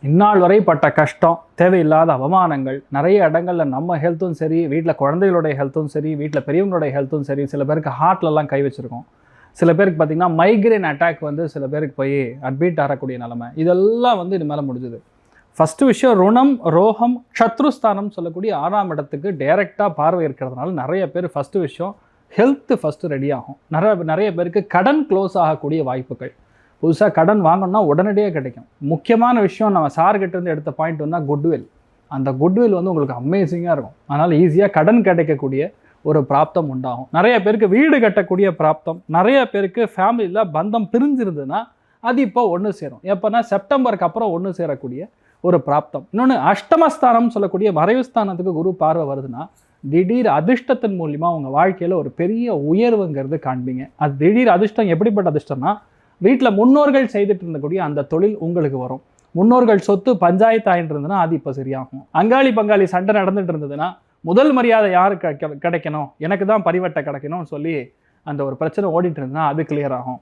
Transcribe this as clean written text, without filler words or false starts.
இந்நாள் வரை பட்ட கஷ்டம், தேவையில்லாத அவமானங்கள், நிறைய இடங்கள்ல நம்ம ஹெல்த்தும் சரி, வீட்டில் குழந்தைகளுடைய ஹெல்த்தும் சரி, வீட்டில் பெரியவங்களுடைய ஹெல்த்தும் சரி, சில பேருக்கு ஹார்ட்லலாம் கை வச்சுருக்கோம். சில பேருக்கு பார்த்திங்கன்னா மைக்ரேன் அட்டாக் வந்து சில பேருக்கு போய் அட்மிட் ஆகக்கூடிய நிலமை. இதெல்லாம் வந்து இது மேலே முடிஞ்சுது. ஃபஸ்ட்டு விஷயம் ருணம், ரோகம், சத்ருஸ்தானம் சொல்லக்கூடிய 6ஆம் இடத்துக்கு டைரெக்டாக பார்வை இருக்கிறதுனால நிறைய பேர் ஃபஸ்ட்டு விஷயம் ஹெல்த்து ஃபஸ்ட்டு ரெடி ஆகும். நிறைய பேருக்கு கடன் க்ளோஸ் ஆகக்கூடிய வாய்ப்புகள். புதுசாக கடன் வாங்கணும்னா உடனடியாக கிடைக்கும். முக்கியமான விஷயம் நம்ம சார்கிட்டேருந்து எடுத்த பாயிண்ட் வந்து குட்வில். அந்த குட்வில் வந்து உங்களுக்கு அமேசிங்காக இருக்கும். அதனால் ஈஸியாக கடன் கிடைக்கக்கூடிய ஒரு பிராப்தம் உண்டாகும். நிறைய பேருக்கு வீடு கட்டக்கூடிய பிராப்தம், நிறைய பேருக்கு ஃபேமிலியில் பந்தம் பிரிஞ்சிருந்ததுன்னா அது இப்போ ஒன்று சேரும். எப்போனா செப்டம்பருக்கு அப்புறம் ஒன்று சேரக்கூடிய ஒரு பிராப்தம். இன்னொன்று அஷ்டமஸ்தானம் சொல்லக்கூடிய மறைவுஸ்தானத்துக்கு குரு பார்வை வருதுன்னா திடீர் அதிர்ஷ்டத்தின் மூலிமா உங்கள் வாழ்க்கையில் ஒரு பெரிய உயர்வுங்கிறது காண்பீங்க. அது திடீர் அதிர்ஷ்டம் எப்படிப்பட்ட அதிர்ஷ்டம்னா, வீட்டில் முன்னோர்கள் செய்துட்டு இருந்தக்கூடிய அந்த தொழில் உங்களுக்கு வரும். முன்னோர்கள் சொத்து பஞ்சாயத்து ஆகிட்டு இருந்ததுன்னா அது இப்போ சரியாகும். அங்காளி பங்காளி சண்டை நடந்துட்டு இருந்ததுன்னா முதல் மரியாதை யாருக்கு கிடைக்கணும், எனக்கு தான் பரிவட்டை கிடைக்கணும்னு சொல்லி அந்த ஒரு பிரச்சனை ஓடிட்டு இருந்ததுன்னா அது கிளியர் ஆகும்.